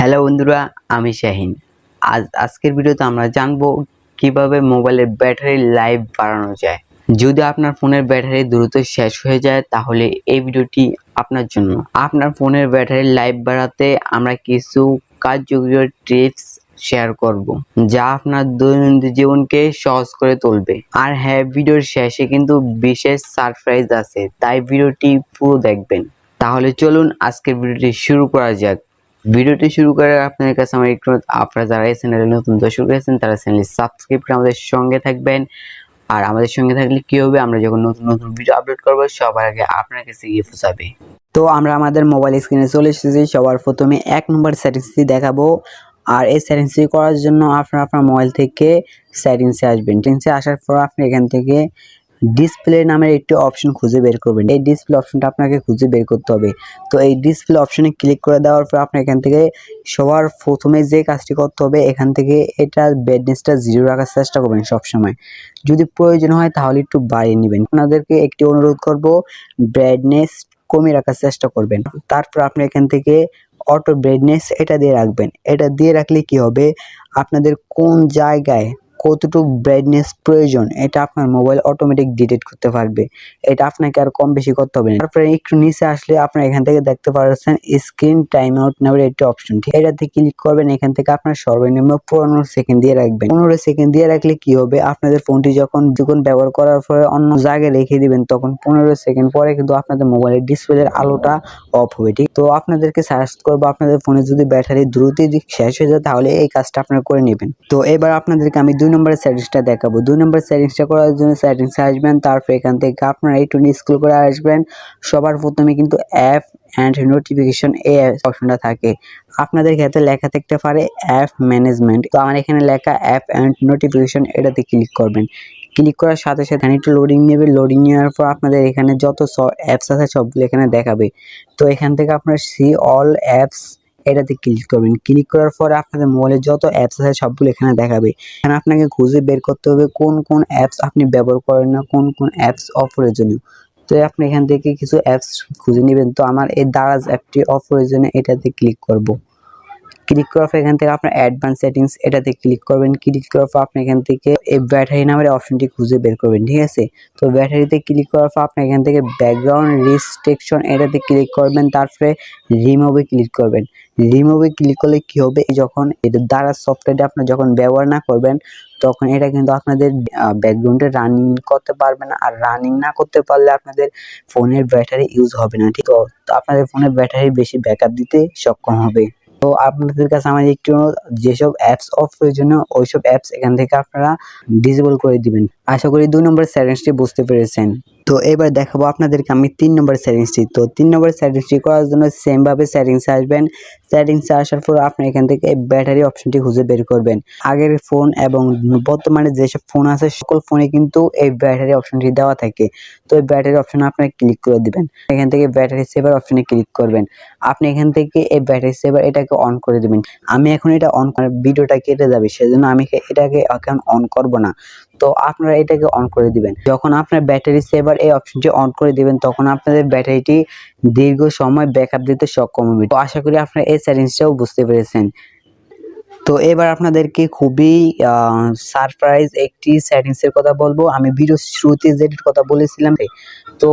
Hello বন্ধুরা, আমি শাহিন। আজকের ভিডিওতে আমরা জানবো কিভাবে মোবাইলের ব্যাটারি লাইফ বাড়ানো যায়। যদি আপনার ফোনের ব্যাটারি দ্রুত শেষ হয়ে যায় তাহলে এই ভিডিওটি আপনার জন্য। আপনার ফোনের ব্যাটারি লাইফ বাড়াতে আমরা কিছু কার্যকরী টিপস শেয়ার করব যা আপনার দৈনন্দিন জীবনকে সহজ করে তুলবে। আর হ্যাঁ, ভিডিওর শেষে কিন্তু বিশেষ সারপ্রাইজ আছে, তাই ভিডিওটি পুরো দেখবেন। তাহলে চলুন আজকের ভিডিওটি শুরু করা যাক। ভিডিওটি শুরু করে আপনাদের কাছে আমার একটু, আপনারা যারা এই চ্যানেলে নতুন দর্শক আছেন তারা চ্যানেলটি সাবস্ক্রাইব করে আমাদের সঙ্গে থাকবেন। আর আমাদের সঙ্গে থাকলে কি হবে, আমরা যখন নতুন নতুন ভিডিও আপলোড করব সবার আগে আপনার কাছে গিয়ে পৌঁছাবে। তো আমরা আমাদের মোবাইল স্ক্রিনে চলে এসেছি। সবার প্রথমে 1 নম্বর সেটিংসটি দেখাবো। আর এই সেটিংসটি করার জন্য আপনার মোবাইল থেকে সেটিংসে আসবেন। সেটিংসে আসার পর আপনি এখান থেকে ডিসপ্লে নামের একটি অপশন খুঁজে বের করবেন। এই ডিসপ্লে অপশনটা আপনাকে খুঁজে বের করতে হবে। তো এই ডিসপ্লে অপশনে ক্লিক করে দেওয়ার পর আপনি এখান থেকে সবার প্রথমে যে কাজটি করতে হবে, এখান থেকে এটা ব্রাইটনেসটা 0 রাখার চেষ্টা করবেন সবসময়। যদি প্রয়োজন হয় তাহলে একটু বাড়িয়ে নেবেন। আপনাদেরকে একটি অনুরোধ করব, ব্রাইটনেস কমিয়ে রাখার চেষ্টা করবেন। তারপর আপনি এখান থেকে অটো ব্রাইটনেস এটা দিয়ে রাখবেন। এটা দিয়ে রাখলে কি হবে, আপনাদের কোন জায়গায় কতটুকু ব্রাইটনেস প্রয়োজন এটা আপনার মোবাইল অটোমেটিক ডিটেক্ট করতে পারবে। এটা আপনাকে আর কম বেশি করতে হবে না। তারপরে একটু নিচে আসলে আপনারা এখান থেকে দেখতে পাচ্ছেন স্ক্রিন টাইম আউট নামের একটি অপশন, ঠিক এটাতে ক্লিক করবেন। এখান থেকে আপনার সর্বনিম্ন 15 সেকেন্ড দিয়ে রাখবেন। 15 সেকেন্ড দিয়ে রাখলে কি হবে, আপনাদের ফোনটি যখন ব্যবহার করার পরে অন্য জায়গায় রেখে দিবেন তখন 15 সেকেন্ড পরে কিন্তু আপনাদের মোবাইলের ডিসপ্লের আলোটা অফ হবে। ঠিক তো আপনাদেরকে সাজেস্ট করবো, আপনাদের ফোনে যদি ব্যাটারি দ্রুতই শেষ হয়ে যায় তাহলে এই কাজটা আপনারা করে নেবেন। তো এবার আপনাদেরকে আমি 2 নম্বরের সেটিংসটা দেখাবো। 2 নম্বরের সেটিংসটা করার জন্য সেটিংসে আসবেন। তারপর এখান থেকে আপনারা একটু স্ক্রল করে আসবেন। সবার প্রথমে কিন্তু অ্যাপ অ্যান্ড নোটিফিকেশন এই অপশনটা থাকে। আপনাদের ক্ষেত্রে লেখা থাকতে পারে অ্যাপ ম্যানেজমেন্ট। তো আমার এখানে লেখা অ্যাপ অ্যান্ড নোটিফিকেশন, এটাতে ক্লিক করবেন। ক্লিক করার সাথে সাথে একটু লোডিং নেবে। লোডিং নেওয়ার পর আপনাদের এখানে যত অ্যাপস আছে সবগুলো এখানে দেখাবে। তো এখান থেকে আপনার সি অল অ্যাপস এটাতে ক্লিক করবেন। ক্লিক করার পরে আপনাদের মোবাইলে যত অ্যাপস আছে সবগুলো এখানে দেখাবে। এখানে আপনাকে খুঁজে বের করতে হবে কোন কোন অ্যাপস আপনি ব্যবহার করেন না, কোন কোন অ্যাপস অপ্রয়োজনীয়। তো আপনি এখান থেকে কিছু অ্যাপস খুঁজে নেবেন। তো আমার এই দারাজ অ্যাপটি অপ্রয়োজনীয়, এটাতে ক্লিক করব। ক্লিক করার পর এখান থেকে আপনার অ্যাডভান্স সেটিংস এটাতে ক্লিক করবেন। ক্লিক করার পর আপনি এখান থেকে এই ব্যাটারি নামের অপশনটি খুঁজে বের করবেন, ঠিক আছে। তো ব্যাটারিতে ক্লিক করার পর আপনি এখান থেকে ব্যাকগ্রাউন্ড রেস্ট্রিকশন এটাতে ক্লিক করবেন। তারপরে রিমুভে ক্লিক করবেন। রিমুভে ক্লিক করলে কি হবে, যখন এটা দ্বারা সফটওয়্যারটা আপনি যখন ব্যবহার না করবেন তখন এটা কিন্তু আপনাদের ব্যাকগ্রাউন্ডে রানিং করতে পারবে না। আর রানিং না করতে পারলে আপনাদের ফোনের ব্যাটারি ইউজ হবে না, ঠিক। তো আপনাদের ফোনের ব্যাটারি বেশি ব্যাকআপ দিতে সক্ষম হবে। তো আপনাদের কাছে আমার একটু, যেসব অ্যাপস অপ্রয়োজনীয় ওইসব অ্যাপস এখান থেকে আপনারা ডিসেবল করে দিবেন। আশা করি 2 নম্বর সেটিংসটি বুঝতে পেরেছেন। তো এবার দেখাবো আপনাদেরকে আমি 3 নম্বর সেটিংসটি। তো 3 নম্বর সেটিংসটি করার জন্য সেম ভাবে সেটিংসে আসবেন। সেটিংসে আসার পর আপনি এখান থেকে ব্যাটারি অপশনটি খুঁজে বের করবেন। আগের ফোন এবং বর্তমানে যেসব ফোন আছে সকল ফোনে কিন্তু এই ব্যাটারি অপশনটি দেওয়া থাকে। তো এই ব্যাটারি অপশনে আপনি ক্লিক করে দিবেন। এখান থেকে ব্যাটারি সেভার অপশনে ক্লিক করবেন। আপনি এখান থেকে এই ব্যাটারি সেভার এটাকে অন করে দিবেন। আমি এখন এটা অন করে ভিডিওটা কেটে যাবে, সেজন্য আমি এটাকে এখন অন করব না। তো আপনারা এটাকে অন করে দিবেন। যখন আপনার ব্যাটারি সেভার এই অপশনটি অন করে দিবেন তখন আপনাদের ব্যাটারিটি দীর্ঘ সময় ব্যাকআপ দিতে সক্ষম হবে। তো আশা করি আপনারা এই সেটিংসটাও বুঝতে পেরেছেন। তো এবার আপনাদেরকে খুবই সারপ্রাইজ একটি সেটিংসের কথা বলবো। আমি ভিডিও শুরুতে যেটির কথা বলেছিলাম, তো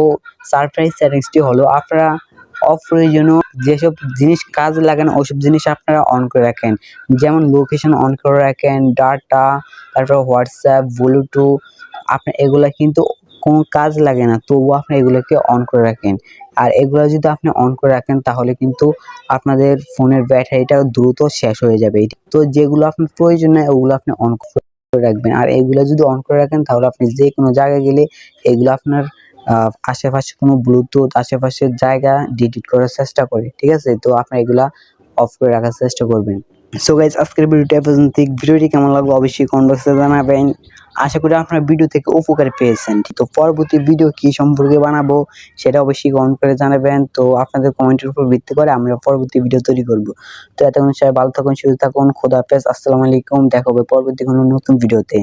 সারপ্রাইজ সেটিংসটি হলো আপনারা অপ্রয়োজনীয় যেসব জিনিস কাজ লাগে না ওইসব জিনিস আপনারা অন করে রাখেন। যেমন লোকেশন অন করে রাখেন, ডাটা, তারপর হোয়াটসঅ্যাপ, ব্লুটুথ, আপনার এগুলা কিন্তু কোনো কাজ লাগে না, তবুও আপনি এগুলোকে অন করে রাখেন। আর এগুলো যদি আপনি অন করে রাখেন তাহলে কিন্তু আপনাদের ফোনের ব্যাটারিটা দ্রুত শেষ হয়ে যাবে। তো যেগুলো আপনার প্রয়োজন নয় ওগুলো আপনি অন করে রাখবেন। আর এগুলো যদি অন করে রাখেন তাহলে আপনি যে কোনো জায়গায় গেলে এগুলো আপনার আশেপাশে কোনো ব্লুটুথ আশেপাশের জায়গা ডিলিট করার চেষ্টা করে, ঠিক আছে। তো আপনি এগুলা অফ করে রাখার চেষ্টা করবেন। সো গাইস, আজকের ভিডিওটা পর্যন্ত। ভিডিওটি কেমন লাগলো অবশ্যই কমেন্ট বক্সে জানাবেন। আশা করি আপনারা ভিডিও থেকে উপকার পেয়েছেন। তো পরবর্তী ভিডিও কি সম্পর্কে বানাবো সেটা অবশ্যই কমেন্ট করে জানাবেন। তো আপনাদের কমেন্টের উপর ভিত্তি করে আমরা পরবর্তী ভিডিও তৈরি করব। তো এতক্ষণ সবাই ভালো থাকুন, সুস্থ থাকুন, খোদা হাফেজ, আসসালামু আলাইকুম। দেখা হবে পরবর্তী কোনো নতুন ভিডিওতে।